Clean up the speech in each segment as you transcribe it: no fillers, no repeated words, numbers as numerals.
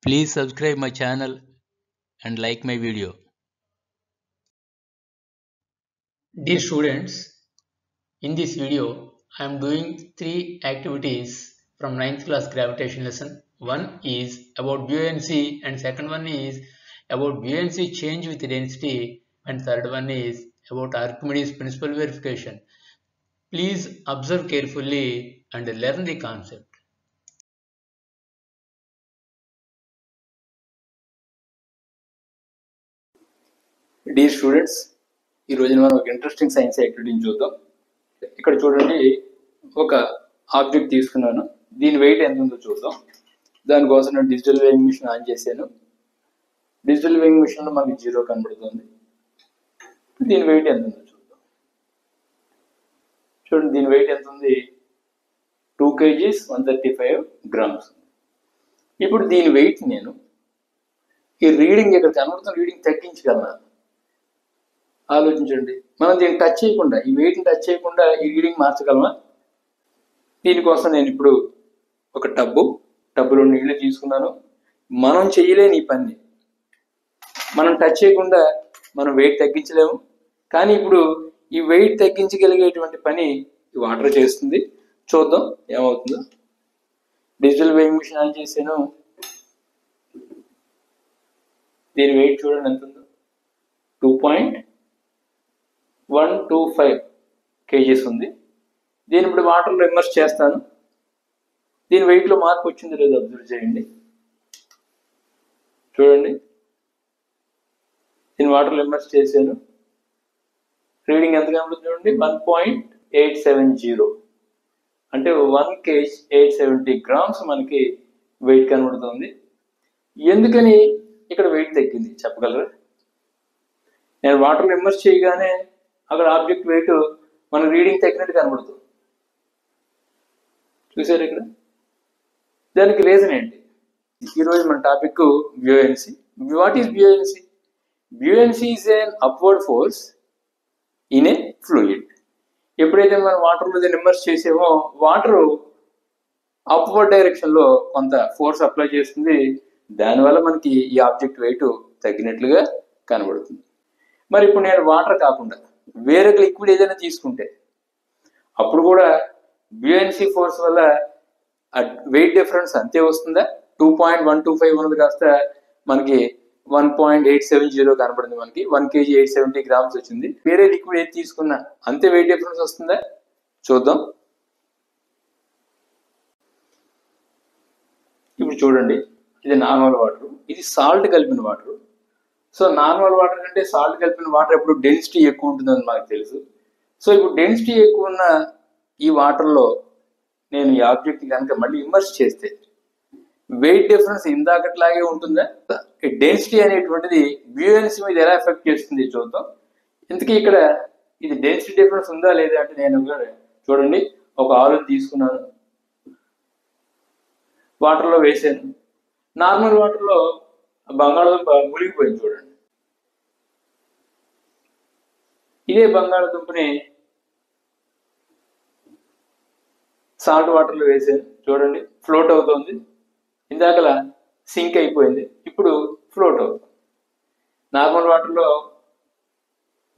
Please subscribe my channel and like my video. Dear students, in this video I am doing 3 activities from 9th class gravitation lesson. One is about buoyancy and second one is about buoyancy change with density and third one is about Archimedes principle verification. Please observe carefully and learn the concept. Dear students, ఈ రోజున మనం ఒక interesting science యాక్టివిటీని చూద్దాం. ఇక్కడ చూడండి, ఒక object తీసుకున్నాను. దీని వెయిట్ ఎంత ఉందో చూద్దాం. దానికోసం నేను డిజిటల్ వేయింగ్ మిషన్ ఆన్ చేశాను. డిజిటల్ వేయింగ్ మిషన్లో మనకి 0 కనబడుతుంది. దీని వెయిట్ ఎంత ఉందో చూద్దాం. చూడండి, దీని వెయిట్ ఎంత ఉంది? 2 kgs 135 grams. ఇప్పుడు దీని వెయిట్ నేను ఈ రీడింగ్ ఇక్కడ కనబడుతున్న రీడింగ్ తగ్గించగలను. ఆలోచించండి, మనం దీన్ని టచ్ చేయకుండా, ఈ వెయిట్ని టచ్ చేయకుండా ఈ రీడింగ్ మార్చగలమా? దీనికోసం నేను ఇప్పుడు ఒక టబ్బులో నీళ్లు తీసుకున్నాను. మనం చేయలేని ఈ పని మనం టచ్ చేయకుండా మనం వెయిట్ తగ్గించలేము. కానీ ఇప్పుడు ఈ వెయిట్ తగ్గించగలిగేటువంటి పని ఈ వాటర్ చేస్తుంది. చూద్దాం ఏమవుతుందో. డిజిటల్ వేయింగ్ మిషన్ ఆన్ చేశాను. దీని వెయిట్ చూడండి ఎంత ఉందో. 2.125 kgs ఉంది. దీని ఇప్పుడు వాటర్లో ఇమ్మర్స్ చేస్తాను. దీని వెయిట్లో మార్పు వచ్చింది లేదో అబ్జర్వ్ చేయండి. చూడండి, దీని వాటర్లో ఇమ్మర్స్ చేశాను. రీడింగ్ ఎంత కనబడుతుంది చూడండి. 1.870 అంటే 1 kg 870 grams మనకి వెయిట్ కనబడుతుంది. ఎందుకని ఇక్కడ వెయిట్ తగ్గింది చెప్పగలరా? నేను వాటర్లో ఇమ్మర్స్ చేయగానే అక్కడ ఆబ్జెక్ట్ వెయిట్ మన రీడింగ్ తగ్గినట్టు కనబడుతుంది. చూసారు ఇక్కడ? దానికి రీజన్ ఏంటి? ఈరోజు మన topic buoyancy. What is buoyancy? Buoyancy is an upward force in a fluid. ఎప్పుడైతే మనం వాటర్లో దీన్ని ఇమ్మర్స్ చేసామో వాటర్ అప్వర్డ్ డైరెక్షన్లో కొంత ఫోర్స్ అప్లై చేస్తుంది. దానివల్ల మనకి ఈ ఆబ్జెక్ట్ వెయిట్ తగ్గినట్లుగా కనబడుతుంది. మరి ఇప్పుడు నేను వాటర్ కాకుండా వేరే లిక్విడ్ ఏదైనా తీసుకుంటే అప్పుడు కూడా బ్యూయన్సీ ఫోర్స్ వల్ల వెయిట్ డిఫరెన్స్ అంతే వస్తుందా? 2.125 ఉన్నది కాస్త మనకి 1.870 కనబడింది. మనకి 1 kg 870 grams వచ్చింది. వేరే లిక్విడ్ ఏది తీసుకున్నా అంతే వెయిట్ డిఫరెన్స్ వస్తుందా? చూద్దాం. ఇప్పుడు చూడండి, ఇది నార్మల్ వాటర్, ఇది సాల్ట్ కలిపిన వాటర్. సో నార్మల్ వాటర్ కంటే సాల్ట్ కలిపిన వాటర్ ఎప్పుడు డెన్సిటీ ఎక్కువ ఉంటుందని మనకు తెలుసు. సో ఇప్పుడు డెన్సిటీ ఎక్కువ ఉన్న ఈ వాటర్లో నేను ఈ ఆబ్జెక్ట్ కనుక మళ్ళీ ఇమ్మర్స్ చేస్తే వెయిట్ డిఫరెన్స్ ఇందాకట్లాగే ఉంటుందా? డెన్సిటీ అనేటువంటిది బ్యూయన్సీ మీద ఎలా ఎఫెక్ట్ చేస్తుంది చూద్దాం. ఇంతకీ ఇక్కడ ఇది డెన్సిటీ డిఫరెన్స్ ఉందా లేదా అంటే నేను చూడండి, ఒక ఆలుని తీసుకున్నాను, వాటర్లో వేసాను. నార్మల్ వాటర్లో బంగాళదుంప మునిగిపోయింది. చూడండి, ఇదే బంగాళదుంపని సాల్ట్ వాటర్లో వేసాను. చూడండి, ఫ్లోట్ అవుతుంది. ఇందాకలా సింక్ అయిపోయింది, ఇప్పుడు ఫ్లోట్ అవుతుంది. నార్మల్ వాటర్లో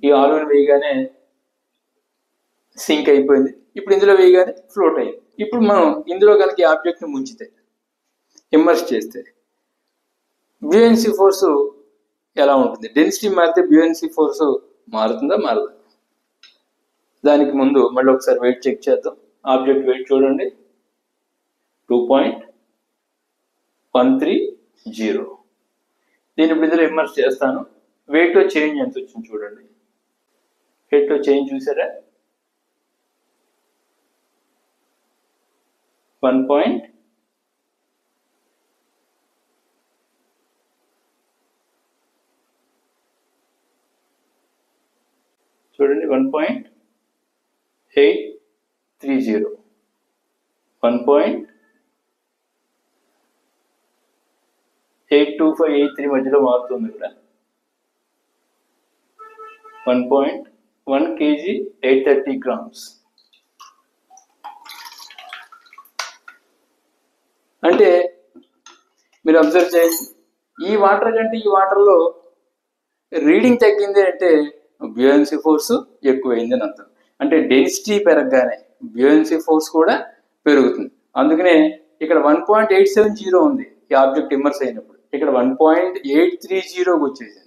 ఈ ఆలుని వేయగానే సింక్ అయిపోయింది, ఇప్పుడు ఇందులో వేయగానే ఫ్లోట్ అయింది. ఇప్పుడు మనం ఇందులో కనుక ఈ ఆబ్జెక్ట్ని ముంచితే, ఇమ్మర్స్ చేస్తే బ్యూయన్సీ ఫోర్సు ఎలా ఉంటుంది? డెన్సిటీ మారితే బ్యూయన్సీ ఫోర్సు మారుతుందా మారదా? దానికి ముందు మళ్ళీ ఒకసారి వెయిట్ చెక్ చేద్దాం. ఆబ్జెక్ట్ వెయిట్ చూడండి, 2.130. దీని ఇప్పుడు ఇందులో ఇమ్మర్స్ చేస్తాను. వెయిట్లో చేంజ్ ఎంత వచ్చింది చూడండి. వెయిట్లో చేంజ్ చూసారా? 1. చూడండి, 1.830, 1.82583 మధ్యలో మారుతుంది. ఇక్కడ 1.1 kg 830 grams. అంటే మీరు అబ్జర్వ్ చేయండి, ఈ వాటర్ కంటే ఈ వాటర్లో రీడింగ్ తగ్గింది అంటే బ్యూయెన్సీ ఫోర్స్ ఎక్కువైంది అని అర్థం. అంటే డెన్సిటీ పెరగగానే బ్యూయెన్సీ ఫోర్స్ కూడా పెరుగుతుంది. అందుకనే ఇక్కడ 1.870 ఉంది ఈ ఆబ్జెక్ట్ ఇమ్మర్స్ అయినప్పుడు, ఇక్కడ 1.830 వచ్చేసింది.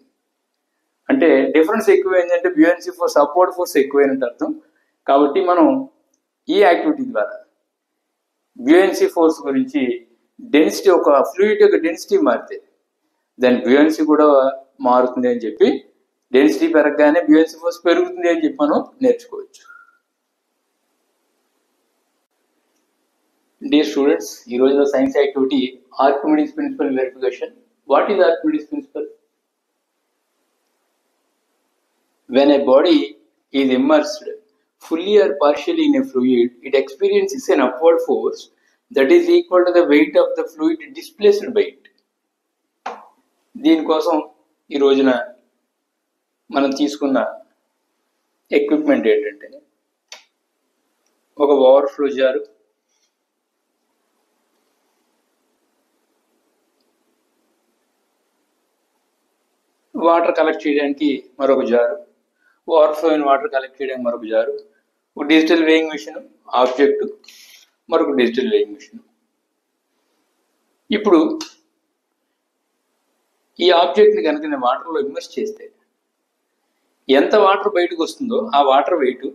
అంటే డిఫరెన్స్ ఎక్కువైంది అంటే బ్యూయెన్సీ ఫోర్స్, అప్వర్డ్ ఫోర్స్ ఎక్కువైనట్టు అర్థం. కాబట్టి మనం ఈ యాక్టివిటీ ద్వారా బ్యూయెన్సీ ఫోర్స్ గురించి, డెన్సిటీ, ఒక ఫ్లూయిడ్ యొక్క డెన్సిటీ మారితే దాని బ్యూయెన్సీ కూడా మారుతుంది అని చెప్పి, డెన్సిటీ పెరగగానే బ్యూయెన్సీ ఫోర్స్ పెరుగుతుంది అని చెప్పి మనం నేర్చుకోవచ్చు. డియర్ స్టూడెంట్స్, ఈ రోజున science activity Archimedes principle verification. What is Archimedes principle? When a body is immersed fully or partially in a fluid, it experiences an upward force that is equal to the weight of the fluid displaced by it. దీనికోసం ఈ రోజున మనం తీసుకున్న equipment ఏంటంటే ఒక overflow జారు, water collect చేయడానికి మరొక జారు, overflow అయిన వాటర్ కలెక్ట్ చేయడానికి మరొక జారు, ఒక డిజిటల్ వేయింగ్ మిషన్, ఆబ్జెక్ట్, మరొక డిజిటల్ వేయింగ్ మిషన్. ఇప్పుడు ఈ ఆబ్జెక్ట్ని కనుక నేను వాటర్లో ఇమ్మర్స్ చేస్తే ఎంత వాటర్ బయటకు వస్తుందో ఆ వాటర్ వెయిట్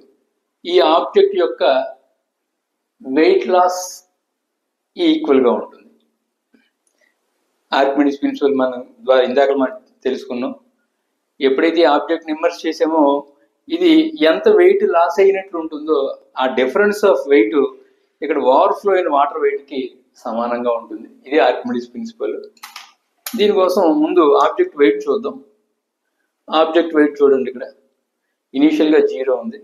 ఈ ఆబ్జెక్ట్ యొక్క వెయిట్ లాస్ ఈక్వల్గా ఉంటుంది. ఆర్కిమిడీస్ ప్రిన్సిపల్ మనం ద్వారా ఇందాక మనం తెలుసుకున్నాం. ఎప్పుడైతే ఆబ్జెక్ట్ని ఇమ్మర్స్ చేసామో ఇది ఎంత వెయిట్ లాస్ అయినట్లు ఉంటుందో ఆ డిఫరెన్స్ ఆఫ్ వెయిట్ ఇక్కడ ఓవర్ఫ్లో అయిన వాటర్ వెయిట్కి సమానంగా ఉంటుంది. ఇది ఆర్కిమిడీస్ ప్రిన్సిపల్. దీనికోసం ముందు ఆబ్జెక్ట్ వెయిట్ చూద్దాం. ఆబ్జెక్ట్ వెయిట్ చూడండి, ఇక్కడ ఇనీషియల్గా 0 ఉంది.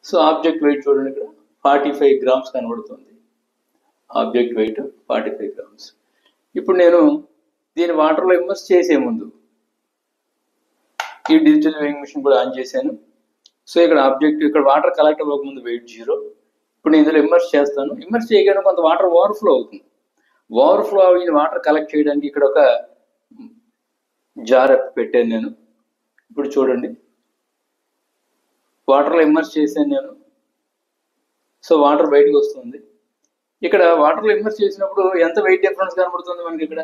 సో ఆబ్జెక్ట్ వెయిట్ చూడండి, ఇక్కడ 45 గ్రామ్స్ కనబడుతుంది. Object weight 45 grams. ఇప్పుడు నేను దీని వాటర్లో ఇమ్మర్స్ చేసే ముందు ఈ డిజిటల్ వేయింగ్ మిషన్ కూడా ఆన్ చేశాను. సో ఇక్కడ ఆబ్జెక్ట్, ఇక్కడ వాటర్ కలెక్ట్ అవ్వకముందు వెయిట్ 0. ఇప్పుడు నేను ఇందులో ఇమ్మర్స్ చేస్తాను. ఇమ్మర్స్ చేయగానే కొంత వాటర్ ఓవర్ఫ్లో అవుతుంది. ఓవర్ఫ్లో అయిన వాటర్ కలెక్ట్ చేయడానికి ఇక్కడ ఒక జార్ పెట్టాను నేను. ఇప్పుడు చూడండి, వాటర్లో ఇమ్మర్స్ చేశాను నేను. సో వాటర్ బయటకు వస్తుంది. ఇక్కడ వాటర్లో ఇమ్మర్స్ చేసినప్పుడు ఎంత వెయిట్ డిఫరెన్స్ కనబడుతుంది మనకి? ఇక్కడ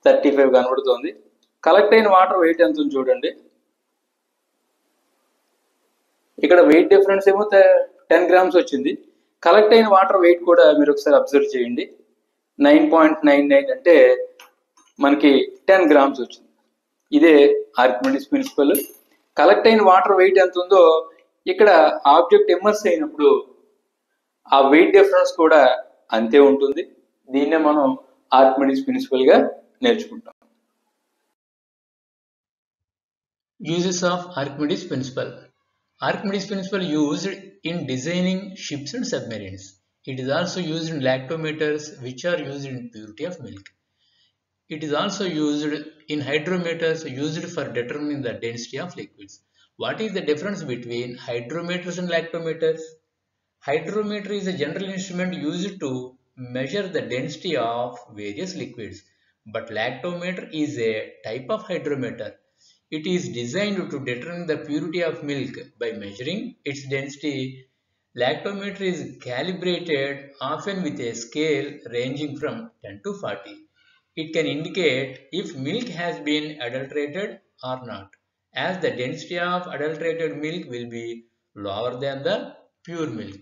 35 కనబడుతుంది. కలెక్ట్ అయిన వాటర్ వెయిట్ ఎంత ఉంది చూడండి. ఇక్కడ వెయిట్ డిఫరెన్స్ ఏమో 10 గ్రామ్స్ వచ్చింది. కలెక్ట్ అయిన వాటర్ వెయిట్ కూడా మీరు ఒకసారి అబ్జర్వ్ చేయండి, 9.99 అంటే మనకి 10 గ్రామ్స్ వచ్చింది. ఇదే ఆర్కిమిడీస్ ప్రిన్సిపల్. కలెక్ట్ అయిన వాటర్ వెయిట్ ఎంత ఉందో ఇక్కడ ఆబ్జెక్ట్ ఇమ్మర్స్ అయినప్పుడు ఆ వెయిట్ డిఫరెన్స్ కూడా అంతే ఉంటుంది. దీన్నే మనం ఆర్కిమిడీస్ ప్రిన్సిపల్ గా నేర్చుకుంటాం. Uses of Archimedes principle. Archimedes principle used in designing ships and submarines. It is also used in lactometers, which are used in purity of milk. It is also used in hydrometers, used for determining the density of liquids. What is the difference between hydrometers and lactometers? Hydrometer is a general instrument used to measure the density of various liquids, but lactometer is a type of hydrometer. It is designed to determine the purity of milk by measuring its density. Lactometer is calibrated often with a scale ranging from 10 to 40. It can indicate if milk has been adulterated or not, as the density of adulterated milk will be lower than the pure milk.